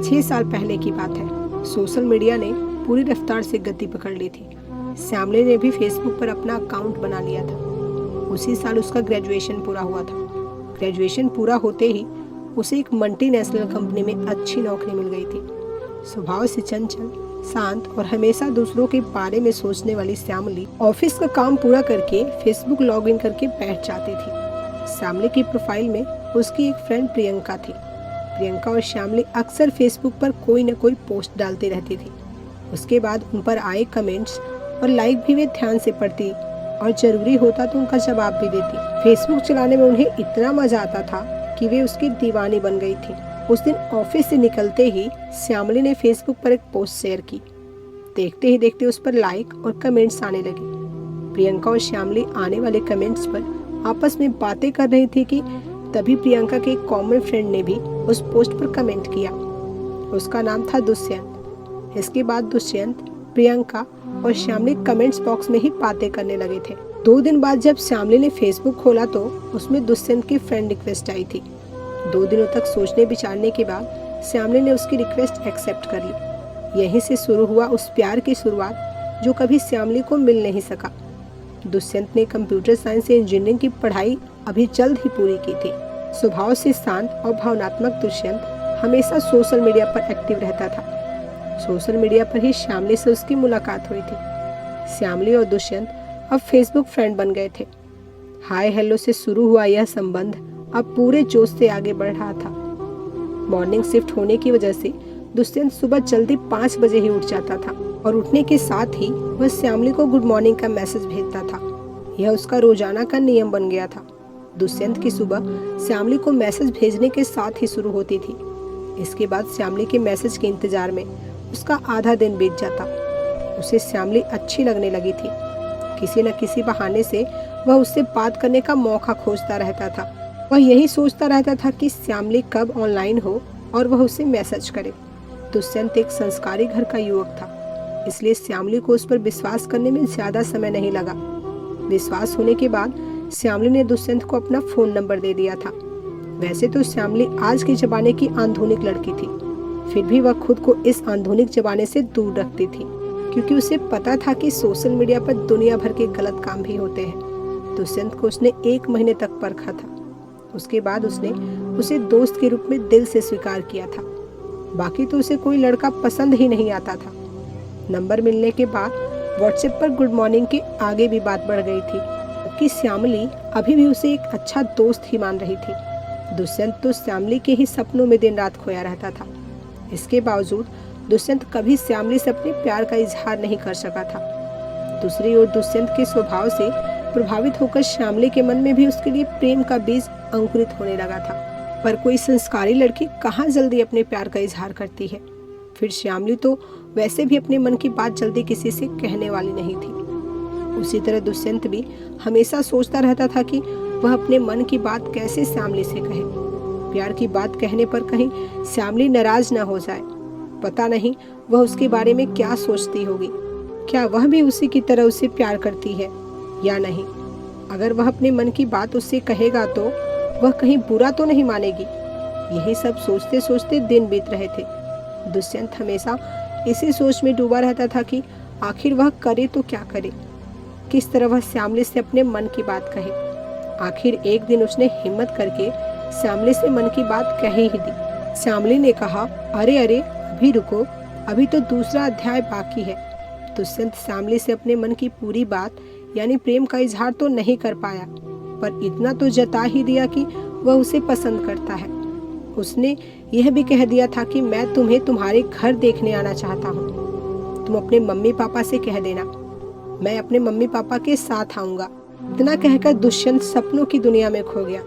6 साल पहले की बात है। सोशल मीडिया ने पूरी रफ्तार से गति पकड़ ली थी। श्यामली ने भी फेसबुक पर अपना अकाउंट बना लिया था। उसी साल उसका ग्रेजुएशन पूरा हुआ था। ग्रेजुएशन पूरा होते ही उसे एक मल्टीनेशनल कंपनी में अच्छी नौकरी मिल गई थी। स्वभाव से चंचल, शांत और हमेशा दूसरों के बारे में सोचने वाली श्यामली ऑफिस का काम पूरा करके फेसबुक लॉगिन करके बैठ जाती थी। श्यामली की प्रोफाइल में उसकी एक फ्रेंड प्रियंका थी। प्रियंका और श्यामली अक्सर फेसबुक पर कोई न कोई पोस्ट डालती रहती थी। उसके बाद उन पर आए कमेंट्स और लाइक भी वे ध्यान से पढ़ती और जरूरी होता तो उनका जवाब भी देती। फेसबुक चलाने में उन्हें इतना मजा आता था कि वे उसकी दीवानी बन गई थी। उस दिन ऑफिस से निकलते ही श्यामली ने फेसबुक पर एक पोस्ट शेयर की। देखते ही देखते उस पर लाइक और कमेंट्स आने लगे। प्रियंका और श्यामली आने वाले कमेंट्स पर आपस में बातें कर रही थी कि तभी प्रियंका के एक कॉमन फ्रेंड ने भी उस पोस्ट पर कमेंट किया। उसका नाम था दुष्यंत। इसके बाद दुष्यंत, प्रियंका और श्यामली कमेंट्स बॉक्स में ही बातें करने लगे थे। 2 दिन बाद जब श्यामली ने फेसबुक खोला तो उसमें दुष्यंत की फ्रेंड रिक्वेस्ट आई थी। 2 दिनों तक सोचने विचारने के बाद श्यामली ने उसकी रिक्वेस्ट एक्सेप्ट कर ली। यहीं से शुरू हुआ उस प्यार की शुरुआत जो कभी श्यामली को मिल नहीं सका। दुष्यंत ने कंप्यूटर साइंस से इंजीनियरिंग की पढ़ाई अभी जल्द ही पूरी की थी। स्वभाव से शांत और भावनात्मक दुष्यंत हमेशा सोशल मीडिया पर एक्टिव रहता था। सोशल मीडिया पर ही श्यामली से उसकी मुलाकात हुई थी। श्यामली और दुष्यंत अब फेसबुक फ्रेंड बन गए थे। हाय हेलो से शुरू हुआ यह संबंध अब पूरे जोश से आगे बढ़ रहा था। मॉर्निंग शिफ्ट होने की वजह से दुष्यंत सुबह जल्दी 5 बजे ही उठ जाता था और उठने के साथ ही वह श्यामली को गुड मॉर्निंग का मैसेज भेजता था। यह उसका रोजाना का नियम बन गया था। दुष्यंत की सुबह श्यामली को मैसेज भेजने के साथ ही शुरू होती थी। इसके बाद श्यामली के मैसेज के इंतजार में उसका आधा दिन बीत जाता। उसे श्यामली अच्छी लगने लगी थी। किसी न किसी बहाने से वह उससे बात करने का मौका खोजता रहता था। वह यही सोचता रहता था कि श्यामली कब ऑनलाइन हो और वह उसे मैसेज करे। दुष्यंत एक संस्कारी घर का युवक था, इसलिए श्यामली को उस पर विश्वास करने में ज्यादा समय नहीं लगा। विश्वास होने के बाद श्यामली ने दुष्यंत को अपना फोन नंबर दे दिया था। वैसे तो श्यामली आज के जमाने की आधुनिक लड़की थी, फिर भी वह खुद को इस आधुनिक जमाने से दूर रखती थी, क्योंकि उसे पता था कि सोशल मीडिया पर दुनिया भर के गलत काम भी होते हैं। दुष्यंत को उसने 1 महीने तक परखा था। उसके बाद उसने उसे दोस्त के रूप में दिल से स्वीकार किया था। बाकी तो उसे कोई लड़का पसंद ही नहीं आता था। नंबर मिलने के बाद व्हाट्सएप पर गुड मॉर्निंग के आगे भी बात बढ़ गई थी, जबकि श्यामली अभी भी उसे एक अच्छा दोस्त ही मान रही थी। दुष्यंत तो श्यामली के ही सपनों में दिन रात खोया रहता था। इसके बावजूद दुष्यंत कभी श्यामली से अपने प्यार का इजहार नहीं कर सका था। दूसरी ओर दुष्यंत के स्वभाव से प्रभावित होकर श्यामली के मन में भी उसके लिए प्रेम का बीज अंकुरित होने लगा था। पर कोई संस्कारी लड़की कहाँ जल्दी अपने प्यार का इजहार करती है। फिर श्यामली तो वैसे भी अपने मन की बात जल्दी किसी से कहने वाली नहीं थी। उसी तरह दुष्यंत भी हमेशा सोचता रहता था कि वह अपने मन की बात कैसे श्यामली से कहे। प्यार की बात कहने पर कहीं श्यामली नाराज न हो जाए। पता नहीं वह उसके बारे में क्या सोचती होगी। क्या वह भी उसी की तरह उसे प्यार करती है या नहीं। अगर वह अपने मन की बात उससे कहेगा तो वह कहीं बुरा तो नहीं मानेगी। यही सब सोचते सोचते दिन बीत रहे थे। दुष्यंत हमेशा इसी सोच में डूबा रहता था कि आखिर वह करे तो क्या करे, किस तरह वह श्यामली से अपने मन की बात कहे। आखिर एक दिन उसने हिम्मत करके श्यामली से मन की बात कह ही दी। श्यामली ने कहा, अरे अभी रुको, अभी तो दूसरा अध्याय बाकी है। दुष्यंत श्यामली से अपने मन की पूरी बात यानी प्रेम का इजहार तो नहीं कर पाया, पर इतना तो जता ही दिया कि वह उसे पसंद करता है। उसने यह भी कह दिया था कि मैं तुम्हें तुम्हारे घर देखने आना चाहता हूँ। तुम अपने मम्मी पापा से कह देना, मैं अपने मम्मी पापा के साथ आऊँगा। इतना कहकर दुष्यंत सपनों की दुनिया में खो गया।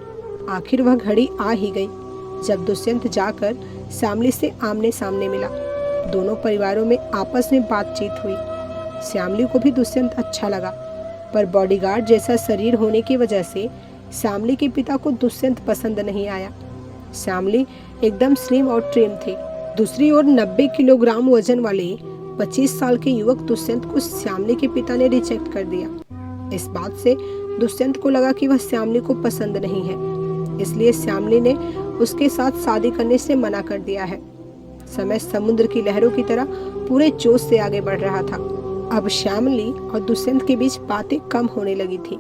आखिर वह घड़ी आ ही गई जब दुष्यंत जाकर श्यामली से आमने सामने मिला। दोनों परिवारों में आपस में बातचीत हुई। श्यामली को भी दुष्यंत अच्छा लगा, पर बॉडीगार्ड जैसा शरीर होने की वजह से श्यामली के पिता को दुष्यंत पसंद नहीं आया। श्यामली एकदम स्लिम और ट्रिम थे। दूसरी ओर 90 किलोग्राम वजन वाले 25 साल के युवक दुष्यंत को श्यामली के पिता ने रिजेक्ट कर दिया। इस बात से दुष्यंत को लगा कि वह श्यामली को पसंद नहीं है, इसलिए श्यामली ने उसके साथ शादी करने से मना कर दिया है। समय समुद्र की लहरों की तरह पूरे जोश से आगे बढ़ रहा था। अब श्यामली और दुष्यंत के बीच बातें कम होने लगी थी।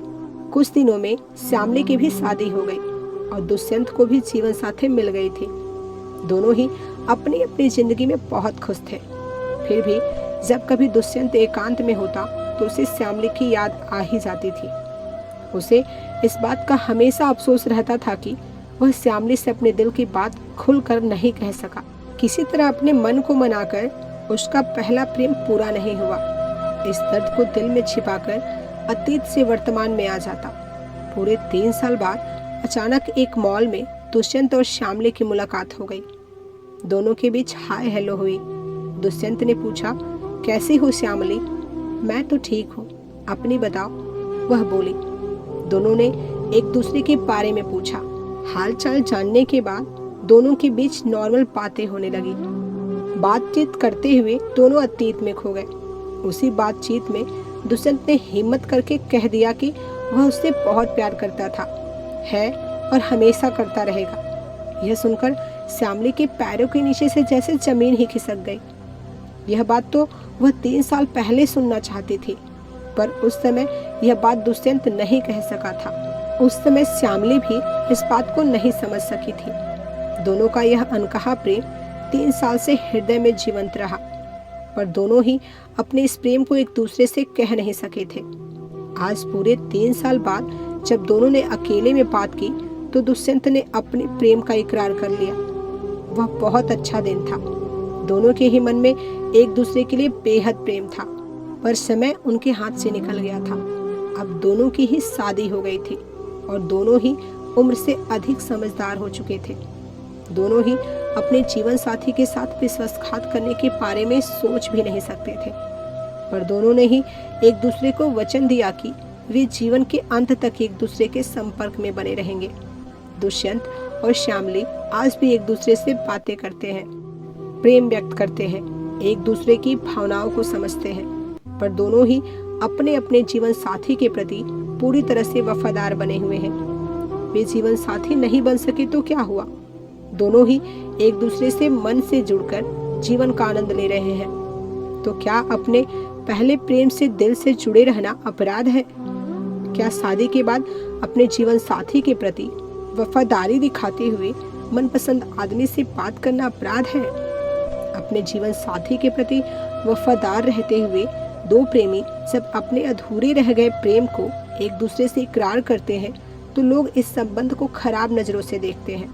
कुछ दिनों में श्यामली की भी शादी हो गई और दुष्यंत को भी जीवन साथी मिल गई थी। दोनों ही अपनी अपनी जिंदगी में बहुत खुश थे। फिर भी जब कभी दुष्यंत एकांत में होता तो उसे श्यामली की याद आ ही जाती थी। उसे इस बात का हमेशा अफसोस रहता था कि वह श्यामली से अपने दिल की बात खुलकर नहीं कह सका। किसी तरह अपने मन को मनाकर उसका पहला प्रेम पूरा नहीं हुआ। इस दर्द को दिल में छिपाकर अतीत से वर्तमान में आ जाता। पूरे 3 साल बाद अचानक एक मॉल में दुष्यंत और श्यामली की मुलाकात हो गई। दोनों के बीच हाय हेलो हुई। दुष्यंत ने पूछा, कैसी हो श्यामली? मैं तो ठीक हूँ, अपनी बताओ, वह बोली। दोनों ने एक दूसरे के बारे में पूछा। हालचाल जानने के बाद दोनों के बीच नॉर्मल बातें होने लगी। बातचीत करते हुए दोनों अतीत में खो गए। उसी बातचीत में दुष्यंत ने हिम्मत करके कह दिया कि वह उससे बहुत प्यार करता था, है और हमेशा करता रहेगा। यह सुनकर श्यामली के पैरों के नीचे से जैसे जमीन ही खिसक गई। यह बात तो वह 3 साल पहले सुनना चाहती थी, पर उस समय यह बात दुष्यंत नहीं कह सका था। उस समय श्यामली भी इस बात को नहीं समझ सकी थी। दोनों का यह अनकहा प्रेम 3 साल से हृदय में जीवंत रहा, पर दोनों ही अपने इस प्रेम को एक दूसरे से कह नहीं सके थे। आज पूरे 3 साल बाद जब दोनों ने अकेले में बात की तो दुष्यंत ने अपने प्रेम का इकरार कर लिया। वह बहुत अच्छा दिन था। दोनों के ही मन में एक दूसरे के लिए बेहद प्रेम था, पर समय उनके हाथ से निकल गया था। अब दोनों की ही शादी हो गई थी और दोनों ही उम्र से अधिक समझदार हो चुके थे। दोनों ही अपने जीवन साथी के साथ विश्वासघात करने के बारे में सोच भी नहीं सकते थे, पर दोनों ने ही एक दूसरे को वचन दिया कि वे जीवन के अंत तक एक दूसरे के संपर्क में बने रहेंगे। दुष्यंत और श्यामली आज भी एक दूसरे से बातें करते हैं, प्रेम व्यक्त करते हैं, एक दूसरे की भावनाओं को समझते हैं, पर दोनों ही अपने अपने जीवन साथी के प्रति पूरी तरह से वफादार बने हुए हैं। वे जीवन साथी नहीं बन सके तो क्या हुआ, दोनों ही एक दूसरे से मन से जुड़कर जीवन का आनंद ले रहे हैं। तो क्या अपने पहले प्रेम से दिल से जुड़े रहना अपराध है? क्या शादी के बाद अपने जीवन साथी के प्रति वफादारी दिखाते हुए मनपसंद आदमी से बात करना अपराध है? अपने जीवन साथी के प्रति वफादार रहते हुए दो प्रेमी जब अपने अधूरे रह गए प्रेम को एक दूसरे से इकरार करते हैं तो लोग इस संबंध को खराब नजरों से देखते हैं।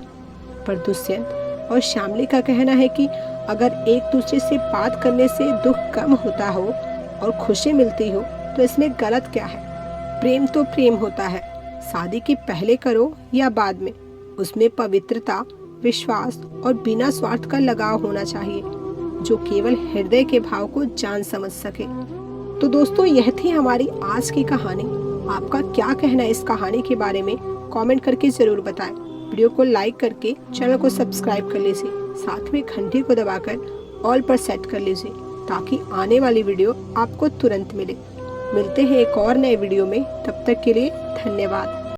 पर दुष्यंत और श्यामली का कहना है कि अगर एक दूसरे से बात करने से दुख कम होता हो और खुशी मिलती हो तो इसमें गलत क्या है। प्रेम तो प्रेम होता है, शादी के पहले करो या बाद में, उसमें पवित्रता, विश्वास और बिना स्वार्थ का लगाव होना चाहिए जो केवल हृदय के भाव को जान समझ सके। तो दोस्तों, यह थी हमारी आज की कहानी। आपका क्या कहना है इस कहानी के बारे में कमेंट करके जरूर बताएं। वीडियो को लाइक करके चैनल को सब्सक्राइब कर लीजिए, साथ में घंटी को दबाकर ऑल पर सेट कर लीजिए ताकि आने वाली वीडियो आपको तुरंत मिले। मिलते हैं एक और नए वीडियो में, तब तक के लिए धन्यवाद।